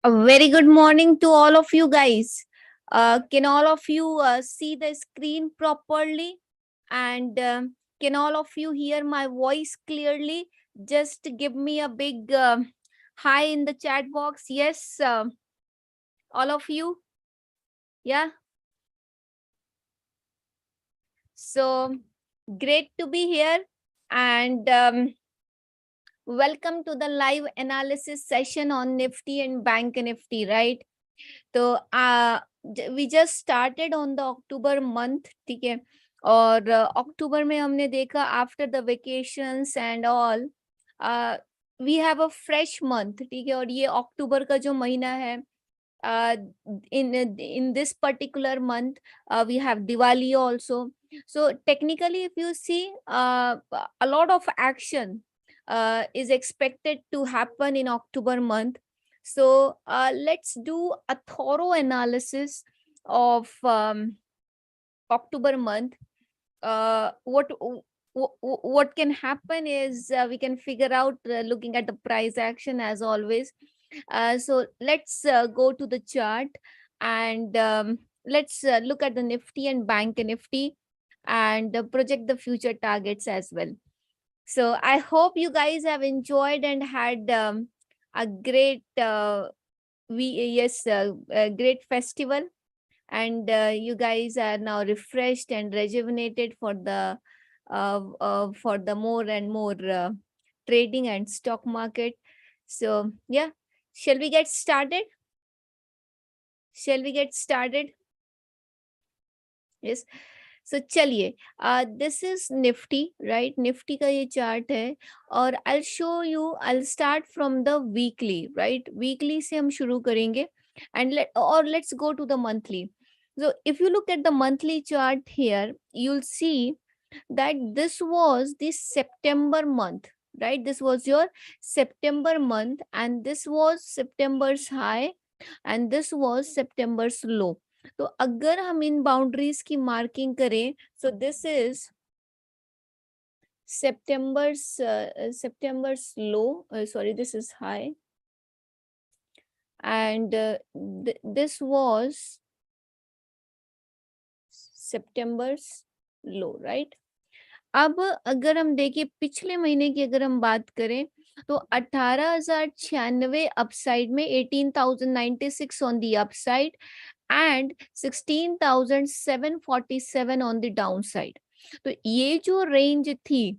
A very good morning to all of you guys. Can all of you see the screen properly? And can all of you hear my voice clearly? Just give me a big hi in the chat box. Yes, all of you. Yeah. So great to be here. And welcome to the live analysis session on Nifty and Banknifty, right? तो we just started on the October month, ठीक है. और October में हमने देखा after the vacations and all we have a fresh month, ठीक है. और ये अक्टूबर का जो महीना है, in this particular month we have Diwali also. So technically if you see, a lot of action is expected to happen in October month. So let's do a thorough analysis of October month. What can happen is we can figure out looking at the price action as always. So let's go to the chart and let's look at the Nifty and Banknifty and project the future targets as well. So I hope you guys have enjoyed and had a great great festival, and you guys are now refreshed and rejuvenated for the more and more trading and stock market. So yeah, shall we get started? Yes. So चलिए, this is Nifty, right? Nifty का ये chart है और I'll start from the weekly, right? Weekly से हम शुरू करेंगे and let's go to the monthly. So if you look at the monthly chart here, you'll see that this was the September month, right? This was your September month and this was September's high and this was September's low. तो अगर हम इन boundaries की marking करें, so this is September's low, sorry, this is high, and this was September's low, right? अब अगर हम देखें पिछले महीने की अगर हम बात करें तो 18,096 अपसाइड में, 18,096 on the upside and 16,747 on the downside. तो ये जो रेंज थी,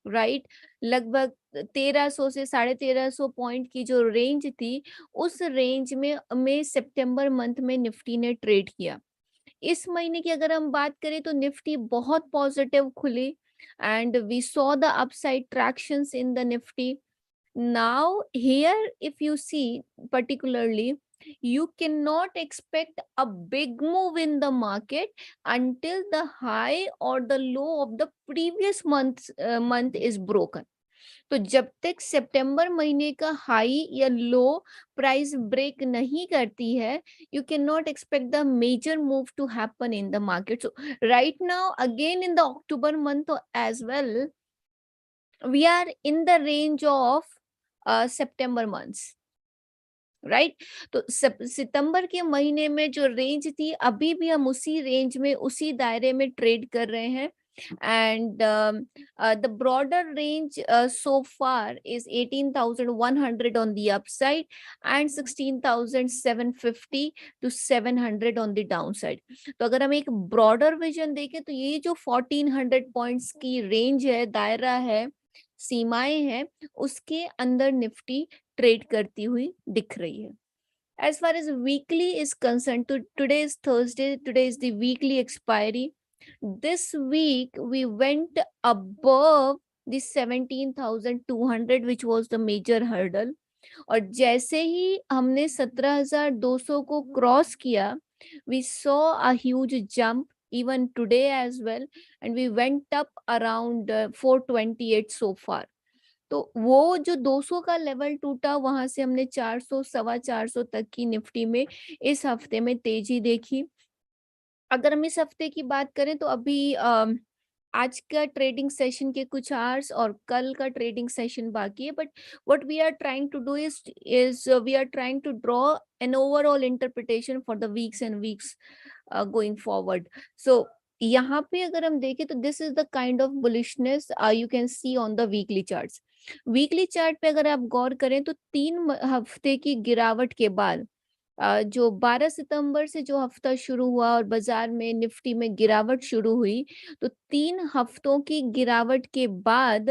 राइट, लगभग 1300 से 1350 पॉइंट की जो रेंज थी, उस रेंज में सितंबर मंथ में निफ्टी ने ट्रेड किया. इस महीने की अगर हम बात करें तो निफ्टी बहुत पॉजिटिव खुली and we saw the upside tractions in the Nifty. Now here if you see particularly, you cannot expect a big move in the market until the high or the low of the previous month is broken. तो जब तक सितंबर महीने का high या लो price break नहीं करती है, you cannot expect the major move to happen in the market. So right now again in the October month as well, we are in the range of September months, right. तो सितंबर के महीने में जो range थी, अभी भी हम उसी रेंज में उसी दायरे में ट्रेड कर रहे हैं. And the broader range so far is 18,100 on the upside and 16,750 to 700 on the downside. तो अगर हम एक broader vision देखें तो ये जो 1400 पॉइंट्स की रेंज है, दायरा है, सीमाएं हैं, उसके अंदर निफ्टी ट्रेड करती हुई दिख रही है. As far as weekly is concerned, today is Thursday, today is the weekly expiry. This week we went above the 17,200 which was the major hurdle. और जैसे ही हमने 17,200 को क्रॉस किया, we saw a huge jump even today as well, and we went up around 428 so far. तो वो जो 200 का level टूटा, वहां से हमने 400 450 तक की निफ्टी में इस हफ्ते में तेजी देखी. अगर हम इस हफ्ते की बात करें तो अभी आज का ट्रेडिंग सेशन के कुछ आवर्स और कल का ट्रेडिंग सेशन बाकी है, but what we are trying to do is we are trying to draw an overall interpretation for the weeks and weeks going forward. So यहाँ पे अगर हम देखें तो this is the kind of bullishness you can see on the weekly charts. Weekly chart पे अगर आप गौर करें तो 3 हफ्ते की गिरावट के बाद जो 12 सितंबर से जो हफ्ता शुरू हुआ और बाजार में निफ्टी में गिरावट शुरू हुई, तो 3 हफ्तों की गिरावट के बाद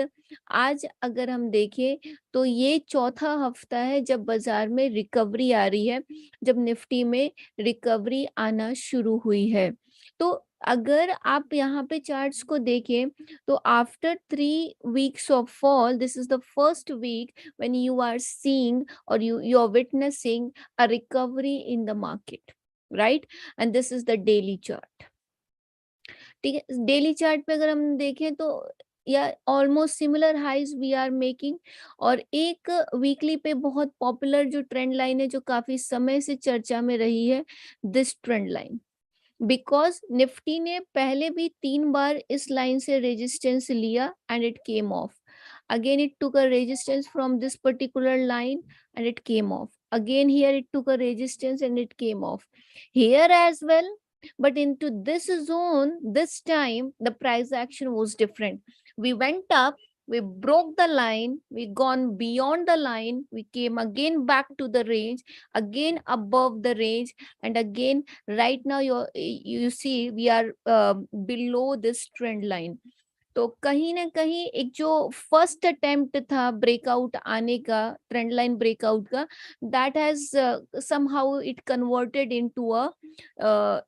आज अगर हम देखें तो ये चौथा हफ्ता है जब बाजार में रिकवरी आ रही है, जब निफ्टी में रिकवरी आना शुरू हुई है. तो अगर आप यहाँ पे चार्ट्स को देखें तो after 3 weeks of fall, this is the first week when you are seeing or you are witnessing a recovery in the market, right? And this is the daily chart. ठीक है, डेली चार्ट पे अगर हम देखें तो या almost similar highs we are making. और एक वीकली पे बहुत पॉपुलर जो ट्रेंड लाइन है जो काफी समय से चर्चा में रही है, this trend line, because Nifty ने पहले भी 3 बार इस लाइन से रेजिस्टेंस लिया and it came of. Again it took a resistance from this particular line and it came off. Again here it took a resistance and it came off. Here as well, but into this zone, this time the price action was different. We went up, we broke the line, we gone beyond the line, we came again back to the range, again above the range, and again right now you see we are below this trend line. तो कहीं ना कहीं एक जो first attempt था breakout आने का, trend line breakout का, that has somehow it converted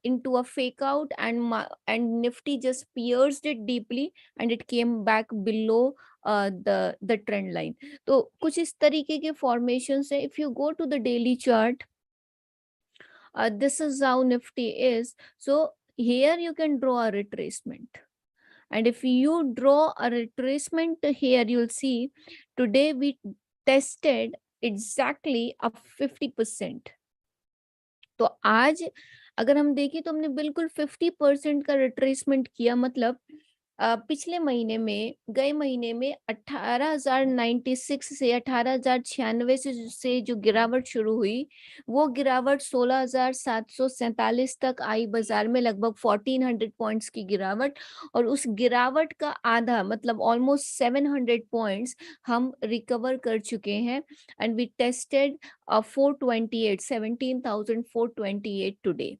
into a fake out, and Nifty just pierced it deeply and it came back below the trend line. तो कुछ इस तरीके के फॉर्मेशन है. If you go to the daily chart, this is how Nifty is. So here you can draw a retracement. And if you draw a retracement here, you'll see today we tested exactly a 50%. तो आज अगर हम देखें तो हमने बिल्कुल 50% का retracement किया. मतलब पिछले महीने में, गए महीने में 18,096 से 18,096 से जो गिरावट शुरू हुई, वो गिरावट 16,747 तक आई बाजार में, लगभग 1400 पॉइंट्स की गिरावट. और उस गिरावट का आधा, मतलब ऑलमोस्ट 700 पॉइंट्स हम रिकवर कर चुके हैं. And we tested 428, 17,428 today.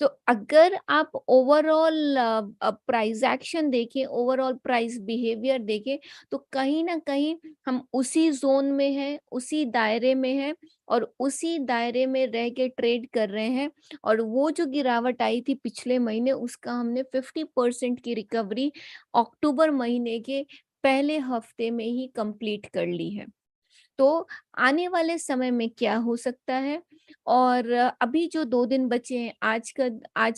तो अगर आप ओवरऑल प्राइस एक्शन देखें, ओवरऑल प्राइस बिहेवियर देखें, तो कहीं ना कहीं हम उसी जोन में हैं, उसी दायरे में हैं और उसी दायरे में रह के ट्रेड कर रहे हैं. और वो जो गिरावट आई थी पिछले महीने, उसका हमने 50% की रिकवरी अक्टूबर महीने के पहले हफ्ते में ही कंप्लीट कर ली है. तो आने वाले समय में क्या हो सकता है, और अभी जो 2 दिन बचे हैं, आज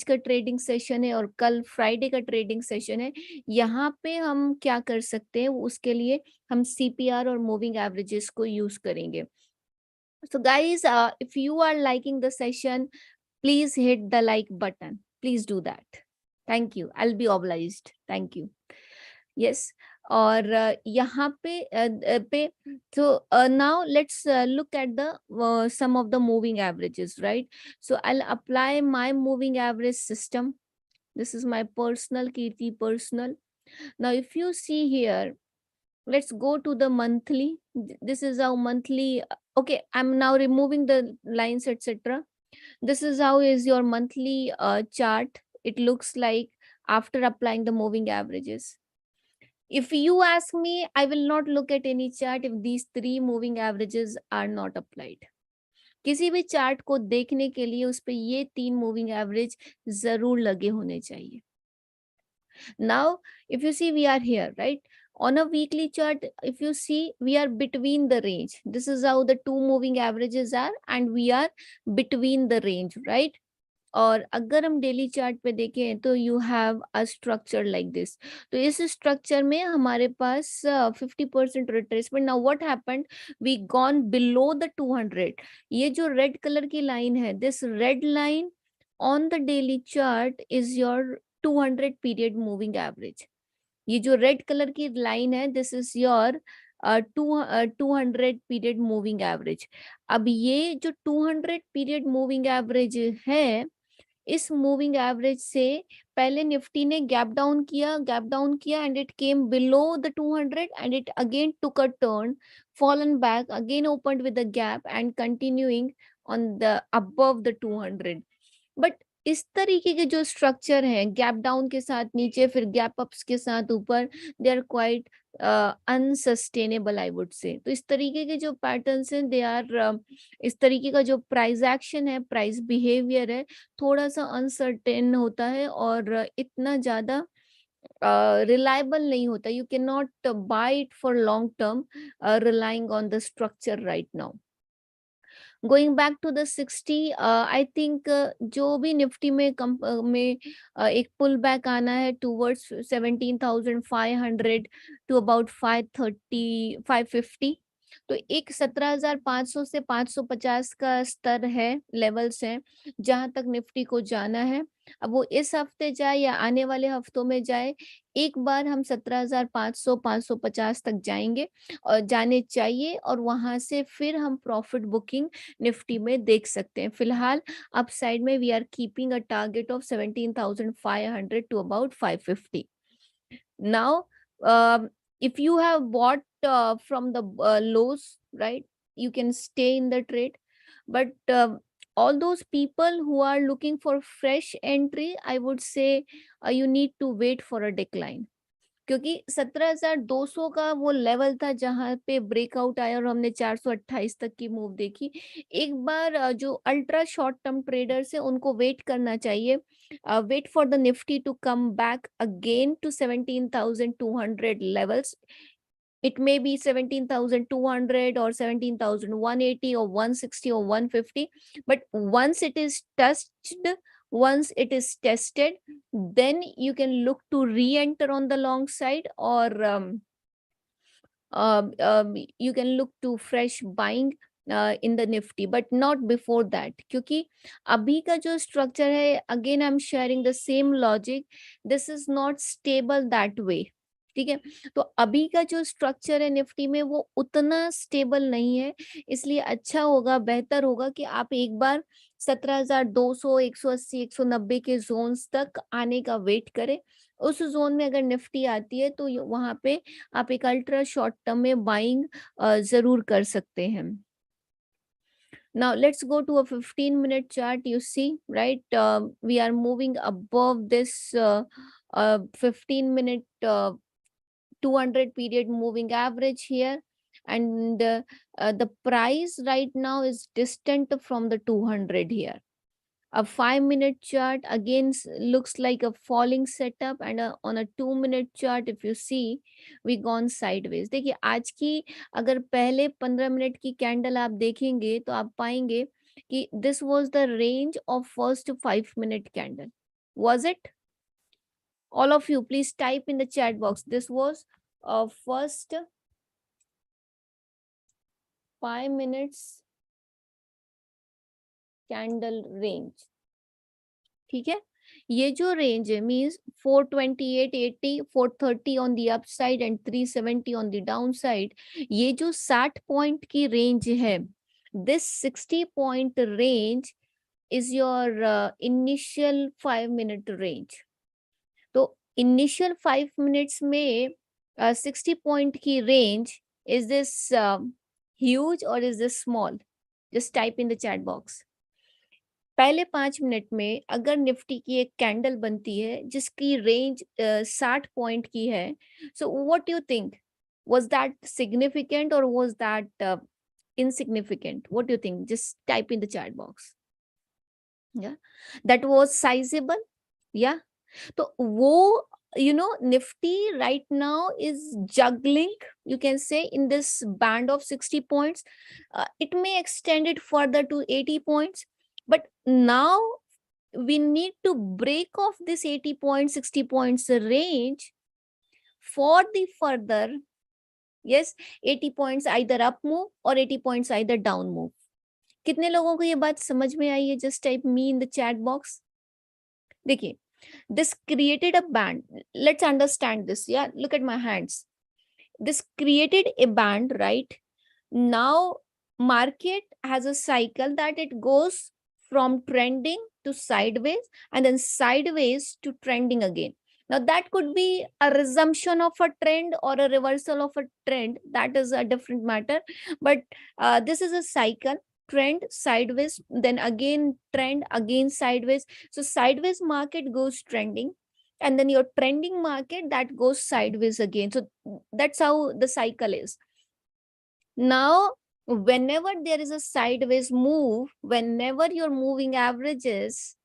का ट्रेडिंग सेशन है और कल फ्राइडे का ट्रेडिंग सेशन है, यहाँ पे हम क्या कर सकते हैं, उसके लिए हम सीपीआर और मूविंग एवरेजेस को यूज करेंगे. So guys, if you are liking the session, please hit the like button. Please do that. Thank you. I'll be obliged. Thank you. Yes. और यहाँ पे so now let's look at the some of the moving averages, right? So I'll apply my moving average system. This is my personal Kirti personal. Now if you see here, let's go to the monthly. This is our monthly. Okay, I'm now removing the lines, etc. This is how is your monthly chart. It looks like after applying the moving averages. If you ask me, I will not look at any chart if these 3 moving averages are not applied. किसी भी chart को देखने के लिए उस पे ये 3 moving average जरूर लगे होने चाहिए. Now, if you see, we are here, right? On a weekly chart, if you see, we are between the range. This is how the 2 moving averages are, and we are between the range, right? और अगर हम daily chart पे देखें तो you have a structure like this. तो इस structure में हमारे पास 50% retracement. Now what happened, we gone below the 200. ये जो रेड कलर की लाइन है, this red line on the daily chart is your 200 period moving average. ये जो रेड कलर की लाइन है, this is your 200 period moving average. अब ये जो 200 पीरियड मूविंग एवरेज है, इस मूविंग एवरेज से पहले निफ्टी ने गैप डाउन किया and it came below the 200 and it again took a turn, fallen back, again opened with the gap and continuing on the above the 200। But इस तरीके के जो स्ट्रक्चर हैं, gap down के साथ नीचे, फिर गैप अप्स के साथ ऊपर, they are quite unsustainable I would say. तो इस तरीके के जो पैटर्न्स हैं, दे आर इस तरीके का जो प्राइस एक्शन है, प्राइस बिहेवियर है, थोड़ा सा अनसर्टेन होता है और इतना ज्यादा रिलायबल नहीं होता। You can not buy it for long term relying on the structure right now. Going back to the 60, I think जो भी निफ्टी में एक पुल बैक आना है टूवर्ड्स 17,500 टू अबाउट 530 550। तो एक 17,500 से 550 का स्तर है, लेवल्स हैं जहां तक निफ्टी को जाना है। अब वो इस हफ्ते जाए या आने वाले हफ्तों में जाए, एक बार हम 17,500 550 तक जाएंगे और जाने चाहिए, और वहां से फिर हम प्रॉफिट बुकिंग निफ्टी में देख सकते हैं। फिलहाल अपसाइड में we are keeping a target of 17,500 to about 550। Now if you have bought from the lows, right, you can stay in the trade, but all those people who are looking for fresh entry, I would say you need to wait for a decline, क्योंकि 17,200 का वो level था जहां पे breakout आया और हमने 428 तक की मूव देखी। एक बार जो अल्ट्रा शॉर्ट टर्म ट्रेडर्स है उनको वेट करना चाहिए, wait for the Nifty to come back again to 17,200 levels. It may be 17,200 or 17,180 or 160 or 150, but once it is tested, then you can look to re-enter on the long side, or you can look to fresh buying in the Nifty, but not before that, क्योंकि अभी का जो structure है, again I'm sharing the same logic, this is not stable that way, ठीक है। तो अभी का जो स्ट्रक्चर है निफ्टी में वो उतना स्टेबल नहीं है, इसलिए अच्छा होगा, बेहतर होगा कि आप एक बार 17,200 180 190 के जोन्स तक आने का वेट करें। उस जोन में अगर निफ्टी आती है तो वहां पे आप एक अल्ट्रा शॉर्ट टर्म में बाइंग जरूर कर सकते हैं। Now let's go to a 15-minute chart. You see, right? We are moving above this 15-minute 200 period moving average here, and the price right now is distant from the 200 here. A 5-minute chart again looks like a falling setup, and on a 2-minute chart, if you see, we gone sideways. देखिए आज की अगर पहले 15 minute की candle आप देखेंगे तो आप पाएंगे कि this was the range of first 5-minute candle. Was it? All of you, please type in the chat box. This was first 5 minutes candle range, ठीक है। ये जो रेंज है means 428.80 430 on the upside and 370 on the downside, ये जो 60 point की range है, this 60 point range is your initial 5 minute range. तो इनिशियल 5 मिनट्स में 60 पॉइंट की रेंज, इज दिस ह्यूज और is this small? Just type in the chat box. पहले 5 minute में अगर निफ्टी की एक कैंडल बनती है जिसकी रेंज 60 पॉइंट की है, so what you think, was that significant और was that insignificant? What do you think? Just type in the chat box. Yeah, that was sizable. Yeah, तो वो Nifty right now is juggling, you can say, in this band of 60 points. It may extend it further to 80 points, but now we need to break off this 80 points 60 points range for the further, yes, 80 points either up move or 80 points either down move. कितने लोगों को ये बात समझ में आई है? Just type me in the chat box. देखिए This created a band. Let's understand this. Yeah, look at my hands. This created a band, right? Now market has a cycle that it goes from trending to sideways and then sideways to trending again. Now that could be a resumption of a trend or a reversal of a trend. That is a different matter. But this is a cycle: trend, sideways, then again trend, again sideways. So sideways market goes trending, and then your trending market that goes sideways again. So that's how the cycle is. Now, whenever there is a sideways move, whenever your moving averages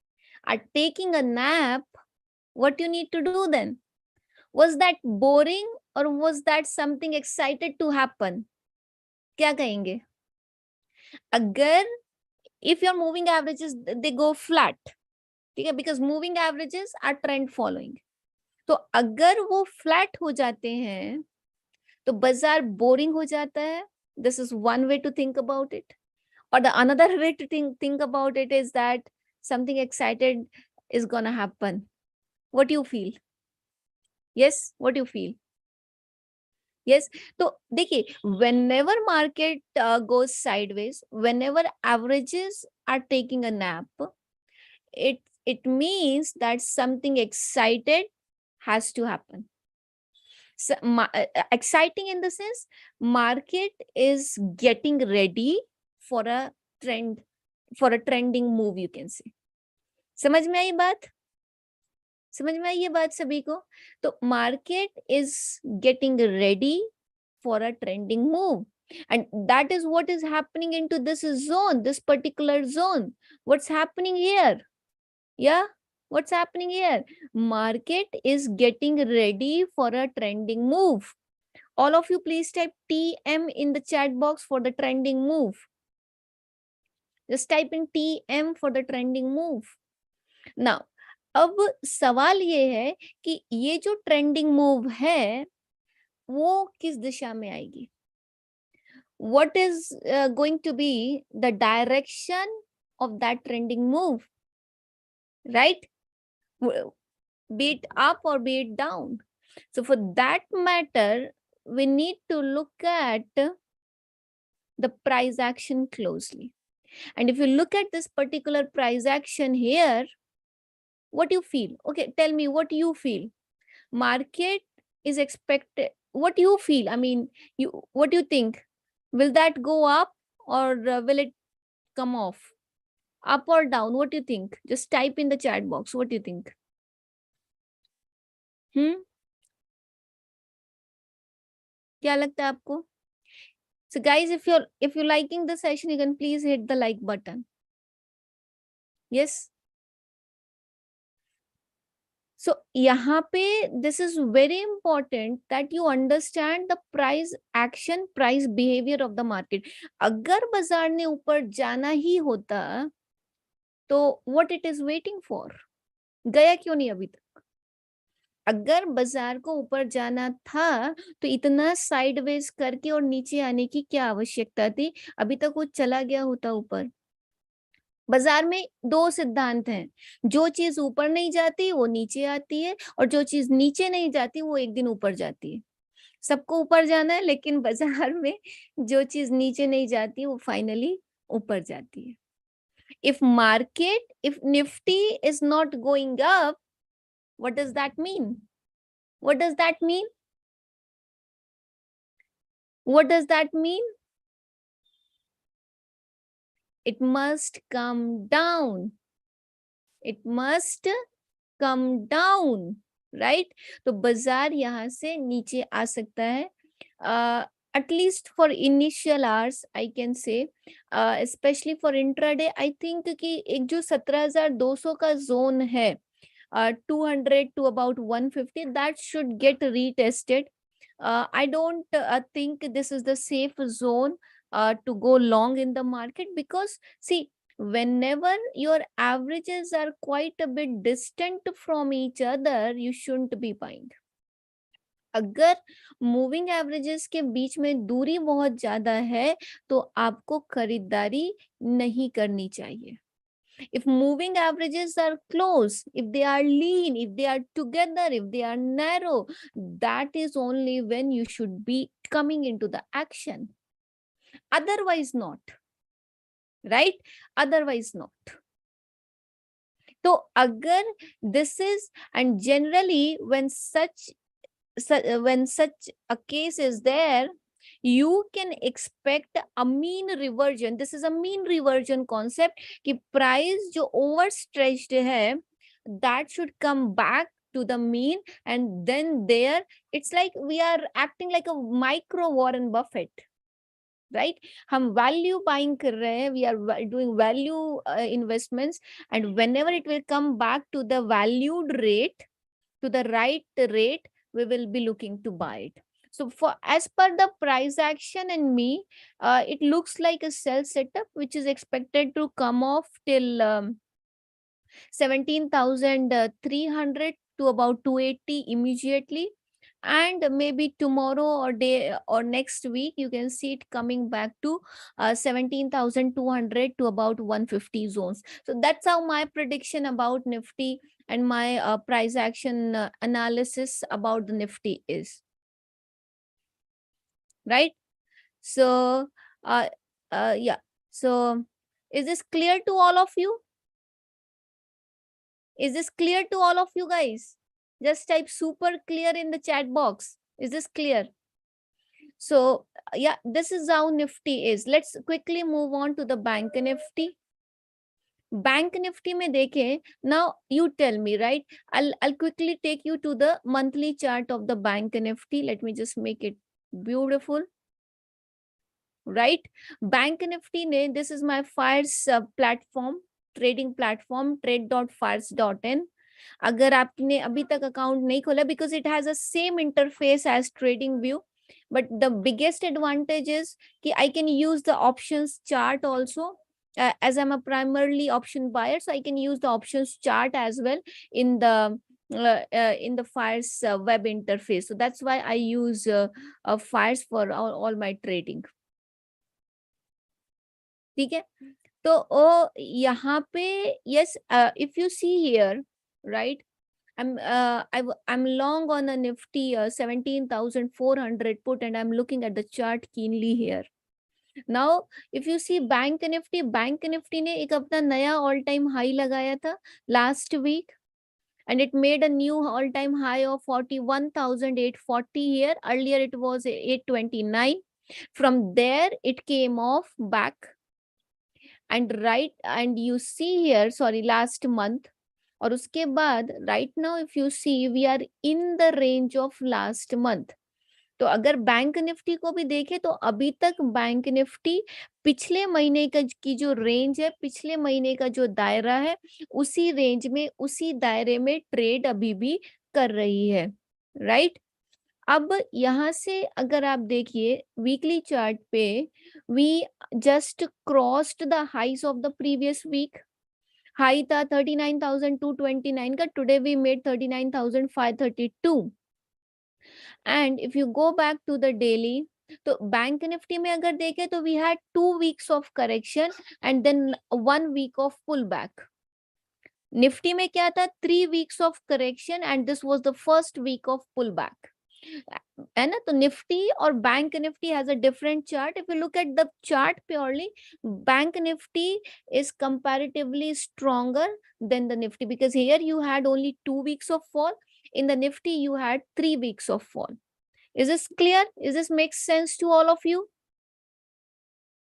are taking a nap, what you need to do then? Was that boring or was that something excited to happen? क्या कहेंगे? अगर if your moving averages they go flat, ठीक है, because moving averages are trend following. तो अगर वो flat हो जाते हैं तो बाजार बोरिंग हो जाता है. This is one way to think about it. Or the another way to think about it is that something excited is gonna happen. What do you feel? Yes, what do you feel? Yes. तो देखिए, whenever market goes sideways, whenever averages are taking a nap, it means that something excited has to happen. So, exciting in the sense market is getting ready for a trend, for a trending move, you can say. समझ में आई बात? समझ में आई ये बात सभी को? तो market is getting ready for a trending move, and that is what is happening into this zone, this particular zone. What's happening here? Yeah, what's happening here? Market is getting ready for a trending move. All of you please type TM in the chat box for the trending move. Just type in TM for the trending move. Now, अब सवाल ये है कि ये जो trending move है वो किस दिशा में आएगी? What is going to be the direction of that trending move? Right? Be it up or be it down. So for that matter, we need to look at the price action closely. And if you look at this particular price action here, what you feel? Okay, tell me what you feel. Market is expected. What you feel? I mean, what do you think? Will that go up or will it come off? Up or down? What do you think? Just type in the chat box. What do you think? क्या लगता है आपको? So guys, if you're liking the session, you can please hit the like button. Yes. So यहाँ पे this is very important that you understand the price action, price behavior of the market. अगर बाजार ने ऊपर जाना ही होता तो what it is waiting for? गया क्यों नहीं अभी तक? अगर बाजार को ऊपर जाना था तो इतना साइडवेज करके और नीचे आने की क्या आवश्यकता थी? अभी तक वो चला गया होता ऊपर. बाजार में दो सिद्धांत हैं. जो चीज ऊपर नहीं जाती वो नीचे आती है, और जो चीज नीचे नहीं जाती वो एक दिन ऊपर जाती है. सबको ऊपर जाना है, लेकिन बाजार में जो चीज नीचे नहीं जाती वो फाइनली ऊपर जाती है. If Nifty is not going up, what does that mean? What does that mean? What does that mean? It must come down. It must come down, right? तो बाजार यहाँ से नीचे आ सकता है. At least for initial hours, I can say, especially for intraday, I think कि एक जो 17,200 का zone है, 200 to about 150, that should get retested. I don't think this is the safe zone to go long in the market, because see, whenever your averages are quite a bit distant from each other, you shouldn't be buying. अगर moving averages के बीच में दूरी बहुत ज्यादा है तो आपको खरीदारी नहीं करनी चाहिए. If moving averages are close, if they are lean, if they are together, if they are narrow, that is only when you should be coming into the action. Otherwise not, right? Otherwise not. So agar this is, and generally when such a case is there, you can expect a mean reversion. This is a mean reversion concept कि price जो overstretched है, that should come back to the mean, and then there it's like we are acting like a micro Warren Buffett, right? हम value buying कर रहे हैं, we are doing value investments, and whenever it will come back to the valued rate, to the right rate, we will be looking to buy it. So for as per the price action and me, it looks like a sell setup which is expected to come off till 17,300 to about 280 immediately, and maybe tomorrow or day or next week you can see it coming back to 17,200 to about 150 zones. So that's how my prediction about Nifty and my price action analysis about the Nifty is, right? So yeah, so is this clear to all of you? Is this clear to all of you guys? Just type super clear in the chat box. Is this clear? So yeah, this is how Nifty is. Let's quickly move on to the Bank Nifty. Bank Nifty में देखें, now you tell me, right? I'll quickly take you to the monthly chart of the Bank Nifty. Let me just make it beautiful, right? Bank Nifty ने, this is my Fyers platform, trading platform, trade.fyers.in. अगर आपने अभी तक account नहीं खोला, because it has a same interface as trading view, but the biggest advantage is कि I can use the options chart also, as I'm a primarily option buyer, so I can use the options chart as well in the Fyers web interface. So that's why I use Fyers for all my trading. ठीक है, तो यहाँ पे yes, if you see here, right, I'm long on a Nifty 17,400 put, and I'm looking at the chart keenly here. Now if you see Bank Nifty ने एक अपना नया all time high लगाया था last week, and it made a new all time high of 41,840 here. Earlier it was 829. From there it came off back, and you see here, sorry, last month, और उसके बाद right now if you see we are in the range of last month. तो अगर bank Nifty को भी देखे तो अभी तक बैंक निफ्टी पिछले महीने का की जो रेंज है, पिछले महीने का जो दायरा है, उसी रेंज में, उसी दायरे में ट्रेड अभी भी कर रही है, राइट? अब यहाँ से अगर आप देखिए वीकली चार्ट पे, we just crossed the highs of the previous week. High था 39,229 का, today we made 39,532. And if you go back to the daily, तो बैंक निफ्टी में अगर देखें तो we had 2 weeks of correction and then 1 week of pull back. Nifty में क्या था? 3 weeks of correction and this was the first week of pull back, है ना? तो निफ्टी और bank Nifty has a different chart. If you look at the chart purely, bank Nifty is comparatively stronger than the Nifty, because here you had only 2 weeks of fall. In the Nifty you had 3 weeks of fall. Is this clear? Is this makes sense to all of you?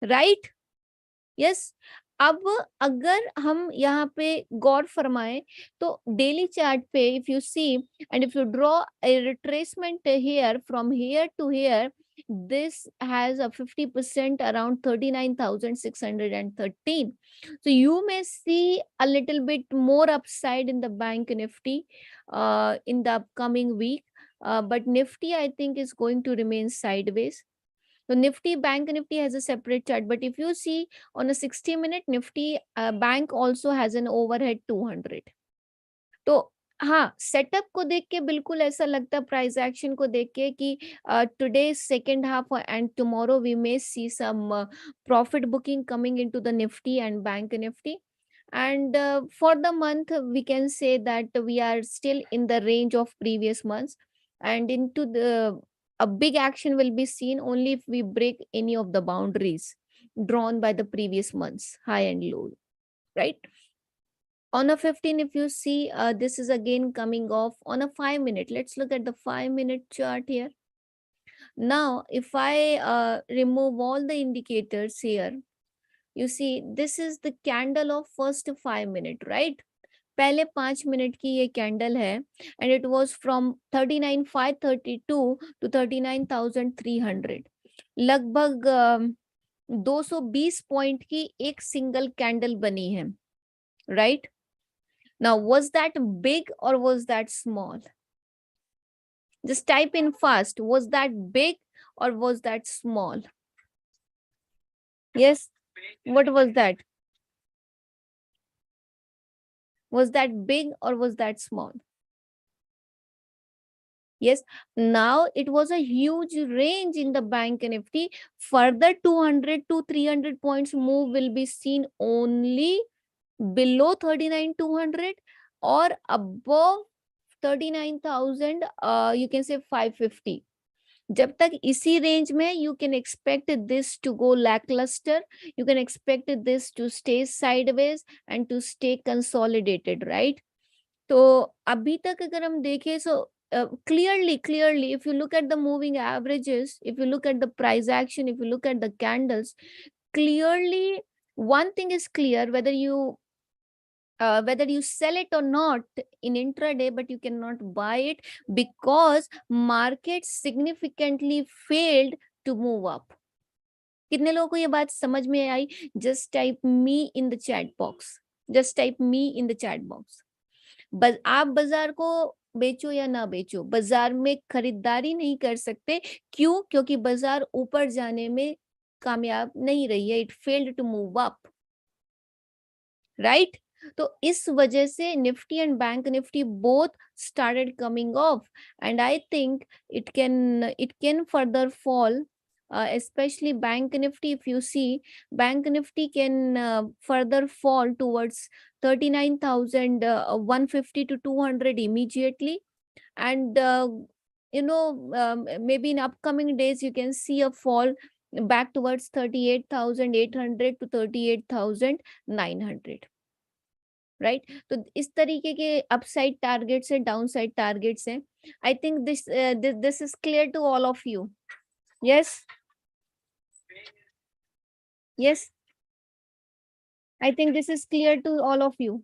Right? Yes. अब अगर हम यहाँ पे गौर फरमाएं तो daily chart पे if you see and if you draw a retracement here from here to here, this has a 50% around 39,613. So you may see a little bit more upside in the bank Nifty in the upcoming week, but Nifty I think is going to remain sideways. So Nifty, Bank Nifty has a separate chart, but if you see on a 60-minute Nifty, bank also has an overhead 200. तो हाँ, setup को देख के बिल्कुल ऐसा लगता है, price action को देख के, कि today second half and tomorrow we may see some profit booking coming into the Nifty and bank Nifty. And for the month, we can say that we are still in the range of previous months, and into the a big action will be seen only if we break any of the boundaries drawn by the previous months high and low, right? On a 15, if you see, this is again coming off on a 5 minute. Let's look at the 5 minute chart here. Now if I remove all the indicators here, you see this is the candle of first 5 minute, right? पहले 5 minute की ये candle है, and it was from 39,532 to 39,300, लगभग 220 point की एक single candle बनी है, right? Now was that big और was that small? Just type in fast, was that big और was that small? Yes, what was that? Was that big or was that small? Yes, now it was a huge range in the bank nifty. Further 200 to 300 points move will be seen only below 39,200 or above 39,000, you can say 550. जब तक इसी range में, you can expect this to go lackluster, you can expect this to stay sideways and to stay consolidated, right? तो अभी तक अगर हम देखें, so clearly if you look at the moving averages, if you look at the price action, if you look at the candles, clearly one thing is clear, whether you sell it or not in intraday, but you cannot buy it because market significantly failed to move up. कितने लोगों को ये बात समझ में आई? Just type me in the chat box. Just type me in the chat box. आप बाजार को बेचो या ना बेचो, बाजार में खरीदारी नहीं कर सकते। क्यों? क्योंकि बाजार ऊपर जाने में कामयाब नहीं रही है। It failed to move up, right? तो इस वजह से Nifty and bank Nifty both started coming off, and I think it can further fall, especially bank nifty. If you see, bank nifty can further fall towards 39,150 to 200 immediately, and maybe in upcoming days you can see a fall back towards 38,800 to 38,900, right? तो इस तरीके के upside targets है, downside targets हैं. I think this is clear to all of you. Yes, yes, I think this is clear to all of you.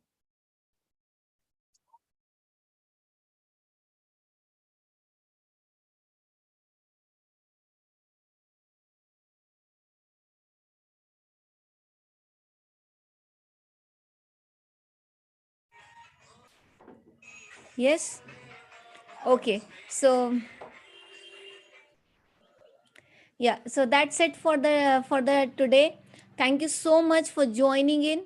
Yes, okay, so yeah, so that's it for the today. Thank you so much for joining in,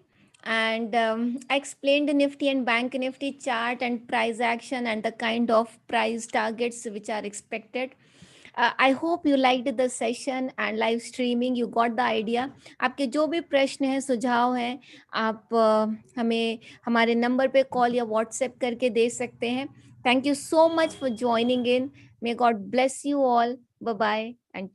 and I explained the nifty and bank nifty chart and price action and the kind of price targets which are expected. I hope you liked the session and live streaming. You got the idea. आपके जो भी प्रश्न हैं, सुझाव हैं, आप हमें हमारे नंबर पे कॉल या व्हाट्सएप करके दे सकते हैं. Thank you so much for joining in. May God bless you all. Bye bye and